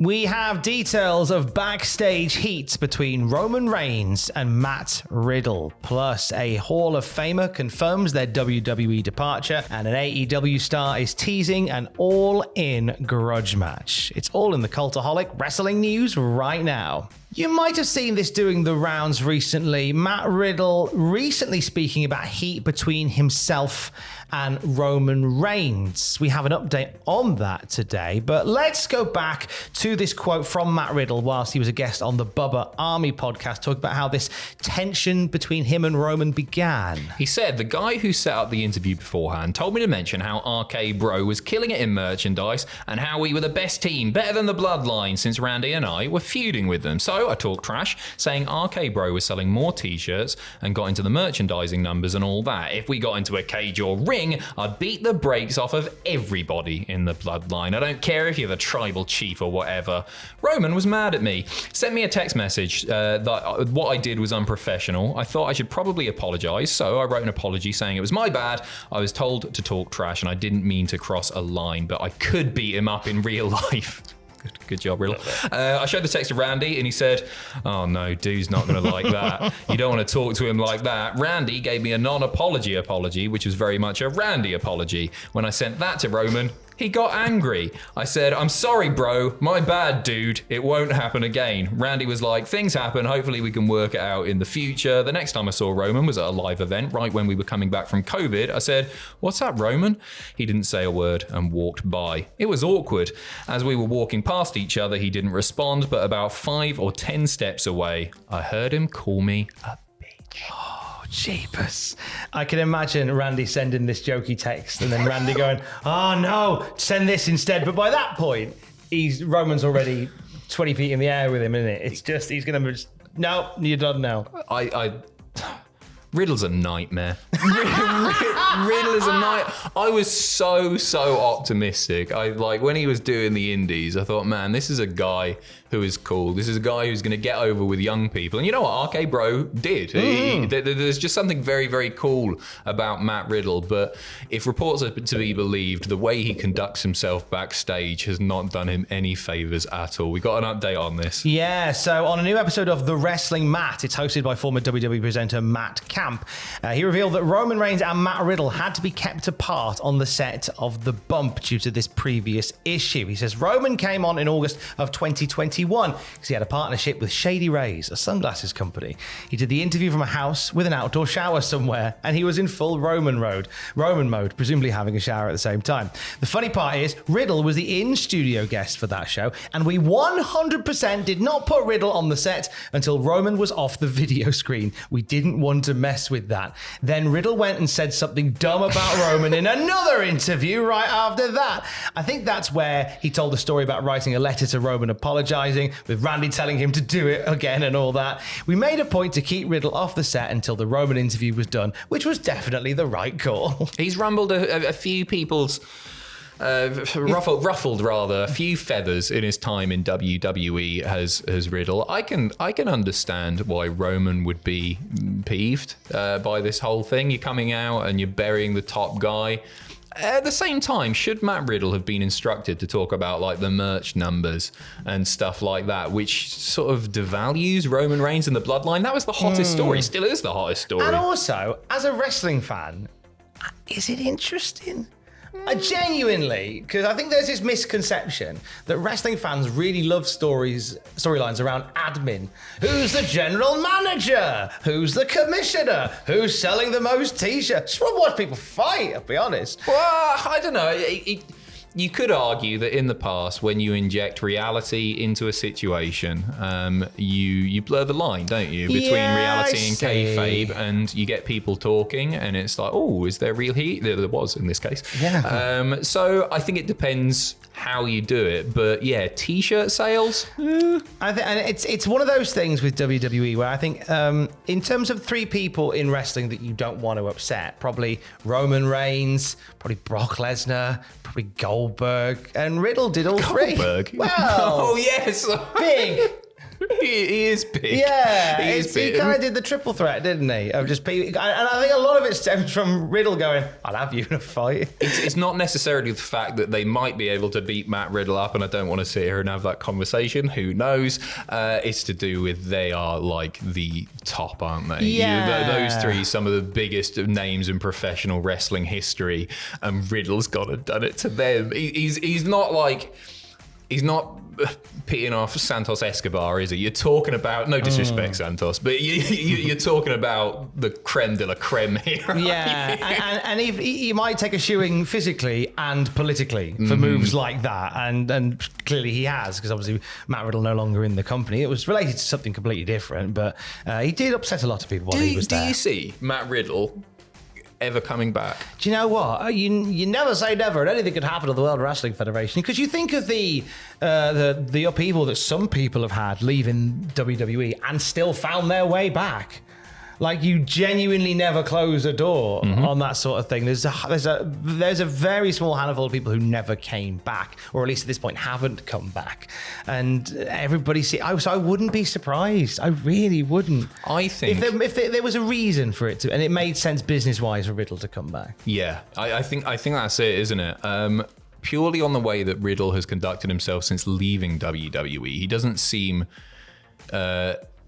We have details of backstage heat between Roman Reigns and Matt Riddle. Plus, a Hall of Famer confirms their WWE departure, and an AEW star is teasing an all-in grudge match. It's all in the Cultaholic wrestling news right now. You might have seen this doing the rounds recently. Matt Riddle recently speaking about heat between himself and Roman Reigns. We have an update on that today, but let's go back to this quote from Matt Riddle whilst he was a guest on the Bubba Army podcast, talking about how this tension between him and Roman began. He said, the guy who set up the interview beforehand told me to mention how RK Bro was killing it in merchandise and how we were the best team, better than the Bloodline, since Randy and I were feuding with them. So I talked trash, saying RK Bro was selling more t-shirts and got into the merchandising numbers and all that. If we got into a cage or ring, I'd beat the brakes off of everybody in the Bloodline. I don't care if you're the tribal chief or whatever. Roman was mad at me. Sent me a text message that what I did was unprofessional. I thought I should probably apologize, so I wrote an apology saying it was my bad. I was told to talk trash and I didn't mean to cross a line, but I could beat him up in real life. Good job, Riddle. I showed the text to Randy and he said, oh no, dude's not going to like that. You don't want to talk to him like that. Randy gave me a non-apology apology, which was very much a Randy apology. When I sent that to Roman, he got angry. I said, I'm sorry, bro. My bad, dude. It won't happen again. Randy was like, things happen. Hopefully we can work it out in the future. The next time I saw Roman was at a live event right when we were coming back from COVID. I said, what's up, Roman? He didn't say a word and walked by. It was awkward. As we were walking past each other, he didn't respond, but about 5 or 10 steps away, I heard him call me a bitch. Jeepers. I can imagine Randy sending this jokey text and then Randy going, oh no, send this instead. But by that point, Roman's already 20 feet in the air with him, isn't it? It's just, he's going to just, no, you're done now. Riddle's a nightmare. Riddle is a nightmare. I was so optimistic. When he was doing the indies, I thought, man, this is a guy who is cool. This is a guy who's going to get over with young people. And you know what? RK Bro did. There's just something very, very cool about Matt Riddle. But if reports are to be believed, the way he conducts himself backstage has not done him any favors at all. We got an update on this. Yeah, so on a new episode of The Wrestling Matt, it's hosted by former WWE presenter Matt Camp. He revealed that Roman Reigns and Matt Riddle had to be kept apart on the set of The Bump due to this previous issue. He says Roman came on in August of 2021 because he had a partnership with Shady Rays, a sunglasses company. He did the interview from a house with an outdoor shower somewhere, and he was in full Roman mode, presumably having a shower at the same time. The funny part is Riddle was the in-studio guest for that show, and we 100% did not put Riddle on the set until Roman was off the video screen. We didn't want to mess with that. Then Riddle went and said something dumb about Roman in another interview right after that. I think that's where he told the story about writing a letter to Roman apologizing, with Randy telling him to do it again and all that. We made a point to keep Riddle off the set until the Roman interview was done, which was definitely the right call. He's rumbled a few people's ruffled a few feathers in his time in WWE as Riddle. I can understand why Roman would be peeved by this whole thing. You're coming out and you're burying the top guy. At the same time, should Matt Riddle have been instructed to talk about like the merch numbers and stuff like that, which sort of devalues Roman Reigns and the Bloodline? That was the hottest story. Still is the hottest story. And also, as a wrestling fan, is it interesting? Genuinely, because I think there's this misconception that wrestling fans really love storylines around admin. Who's the general manager? Who's the commissioner? Who's selling the most t-shirts? Just want to watch people fight, I'll be honest. Well, I don't know. You could argue that in the past, when you inject reality into a situation, you blur the line, don't you, between reality and kayfabe, and you get people talking, and it's like, oh, is there real heat? There was in this case. Yeah. So I think it depends how you do it, but yeah, t-shirt sales. I think, and it's one of those things with WWE where I think, in terms of 3 people in wrestling that you don't want to upset, probably Roman Reigns, probably Brock Lesnar, probably Goldberg, and Riddle did all 3. Goldberg? Well, oh yes, big He is big. Yeah, he is big. He kind of did the triple threat, didn't he? Of just people, and I think a lot of it stems from Riddle going, "I'll have you in a fight." It's not necessarily the fact that they might be able to beat Matt Riddle up, and I don't want to sit here and have that conversation. Who knows? It's to do with they are like the top, aren't they? Yeah. Those three, some of the biggest names in professional wrestling history, and Riddle's gone and done it to them. He's not like. He's not pitting off Santos Escobar, is he? You're talking about, no disrespect, Santos, but you're talking about the creme de la creme here. Yeah, and he might take a shoeing physically and politically for moves like that, and clearly he has, because obviously Matt Riddle no longer in the company. It was related to something completely different, but he did upset a lot of people while he was there. Do you see Matt Riddle ever coming back? Do you know what? You never say never, and anything could happen to the World Wrestling Federation. Because you think of the upheaval that some people have had leaving WWE and still found their way back. Like, you genuinely never close a door on that sort of thing. There's a very small handful of people who never came back, or at least at this point haven't come back. And everybody so I wouldn't be surprised. I really wouldn't. I think if there was a reason for it to, and it made sense business-wise for Riddle to come back. Yeah, I think that's it, isn't it? Purely on the way that Riddle has conducted himself since leaving WWE, he doesn't seem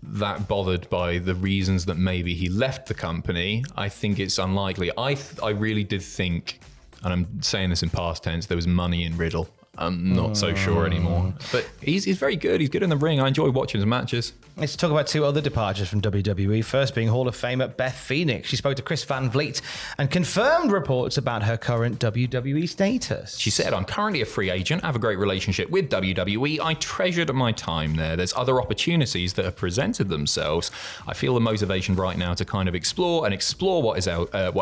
that bothered by the reasons that maybe he left the company. I think it's unlikely. I really did think, and I'm saying this in past tense, there was money in Riddle. I'm not so sure anymore. But he's very good. He's good in the ring. I enjoy watching his matches. Let's talk about two other departures from WWE. First being Hall of Famer Beth Phoenix. She spoke to Chris Van Vliet and confirmed reports about her current WWE status. She said, "I'm currently a free agent. I have a great relationship with WWE. I treasured my time there. There's other opportunities that have presented themselves. I feel the motivation right now to kind of explore what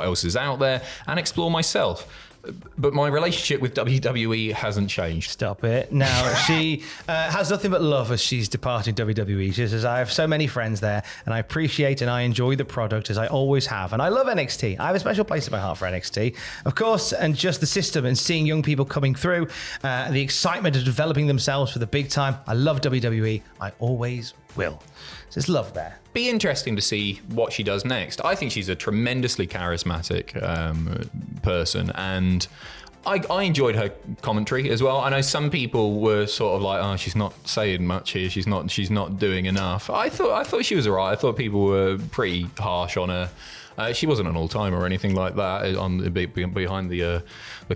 else is out there, and explore myself. But my relationship with WWE hasn't changed." Stop it. Now, she has nothing but love as she's departing WWE. She says, "I have so many friends there, and I appreciate and I enjoy the product as I always have. And I love NXT. I have a special place in my heart for NXT. Of course, and just the system and seeing young people coming through, the excitement of developing themselves for the big time. I love WWE. I always will." So there's love there. Be interesting to see what she does next. I think she's a tremendously charismatic person, and I enjoyed her commentary as well. I know some people were sort of like, "Oh, she's not saying much here. She's not doing enough." I thought she was alright. I thought people were pretty harsh on her. She wasn't an all-timer or anything like that behind the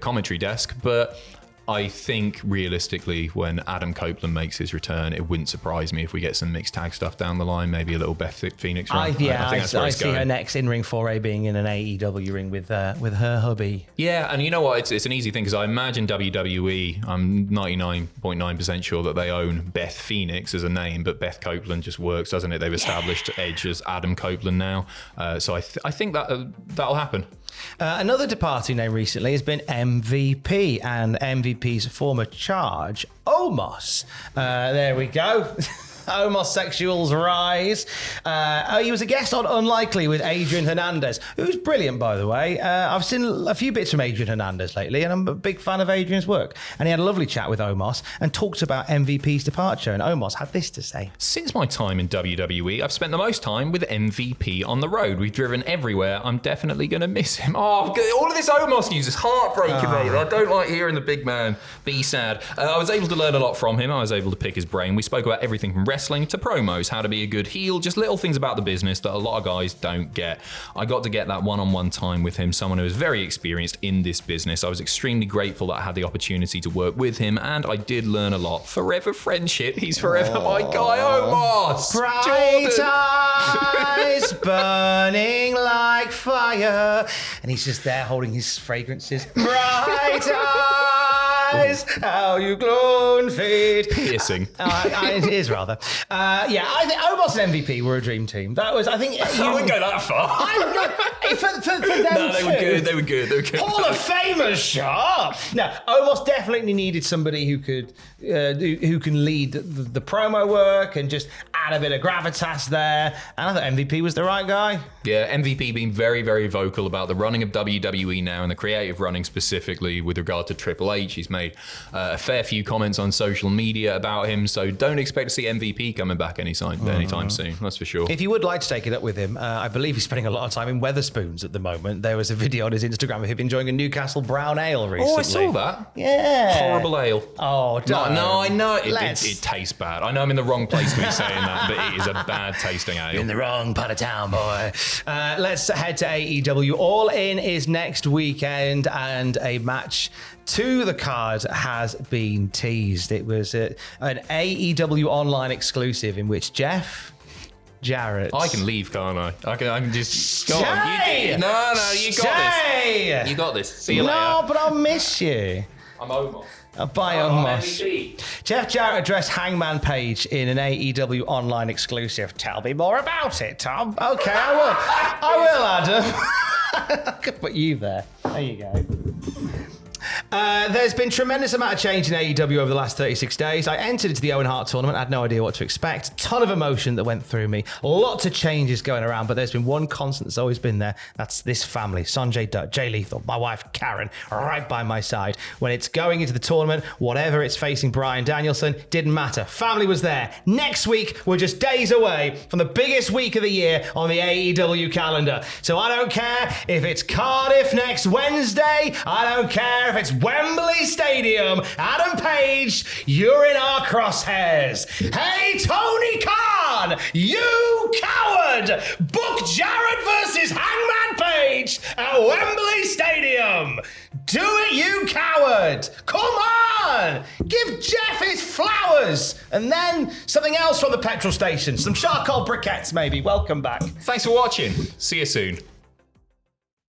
commentary desk, but I think realistically, when Adam Copeland makes his return, it wouldn't surprise me if we get some mixed tag stuff down the line, maybe a little Beth Phoenix run. I think that's where I see her next in-ring foray being in an AEW ring with her hubby. Yeah, and you know what? It's an easy thing, because I imagine WWE, I'm 99.9% sure that they own Beth Phoenix as a name, but Beth Copeland just works, doesn't it? They've established Edge as Adam Copeland now. So I think that'll happen. Another departing name recently has been MVP, and MVP's former charge, Omos. There we go. Homosexuals rise. He was a guest on Unlikely with Adrian Hernandez, who's brilliant, by the way. I've seen a few bits from Adrian Hernandez lately, and I'm a big fan of Adrian's work. And he had a lovely chat with Omos and talked about MVP's departure. And Omos had this to say. "Since my time in WWE, I've spent the most time with MVP on the road. We've driven everywhere. I'm definitely going to miss him." Oh, all of this Omos news is heartbreaking, mate. I don't like hearing the big man be sad. I was able to learn a lot from him. I was able to pick his brain. We spoke about everything from wrestling to promos, how to be a good heel, just little things about the business that a lot of guys don't get. I got to get that one-on-one time with him, someone who is very experienced in this business. I was extremely grateful that I had the opportunity to work with him, and I did learn a lot. Forever friendship. He's forever my guy, Omos. Bright eyes burning like fire. And he's just there holding his fragrances. Bright eyes, how you glow and fade. Piercing. It is rather. I think Omos and MVP were a dream team. That was, I think. I wouldn't go that far. For them no, they were good. Hall of Famers, sharp. No, Omos definitely needed somebody who can lead the promo work and just had a bit of gravitas there, and I thought MVP was the right guy. Yeah, MVP being very, very vocal about the running of WWE now and the creative running specifically with regard to Triple H. He's made a fair few comments on social media about him, so don't expect to see MVP coming back anytime soon, that's for sure. If you would like to take it up with him, I believe he's spending a lot of time in Wetherspoons at the moment. There was a video on his Instagram of him enjoying a Newcastle brown ale recently. Oh, I saw that. Yeah. Horrible ale. Oh, don't. No, I know. It tastes bad. I know I'm in the wrong place to be saying that, but it is a bad tasting ale. In the wrong part of town, boy. Let's head to AEW. All In is next weekend, and a match to the card has been teased. It was an AEW online exclusive in which Jeff Jarrett. I can leave, can't I? I can just go Jay! on. No, you got Jay! this. You got this. See you later. No, but I'll miss you. I'm almost. Bye, Omos. Jeff Jarrett addressed Hangman Page in an AEW online exclusive. Tell me more about it, Tom. Okay, I will, Adam. I could put you there. There you go. There's been tremendous amount of change in AEW over the last 36 days. I entered into the Owen Hart tournament, I had no idea what to expect. A ton of emotion that went through me. Lots of changes going around, but there's been one constant that's always been there. That's this family. Sanjay Dutt, Jay Lethal, my wife Karen, right by my side. When it's going into the tournament, whatever it's facing Bryan Danielson, didn't matter. Family was there. Next week, we're just days away from the biggest week of the year on the AEW calendar. So I don't care if it's Cardiff next Wednesday. I don't care if it's Wembley Stadium. Adam Page, you're in our crosshairs. Hey, Tony Khan, you coward! Book Jarrett versus Hangman Page at Wembley Stadium. Do it, you coward! Come on! Give Jeff his flowers! And then something else from the petrol station. Some charcoal briquettes, maybe. Welcome back. Thanks for watching. See you soon.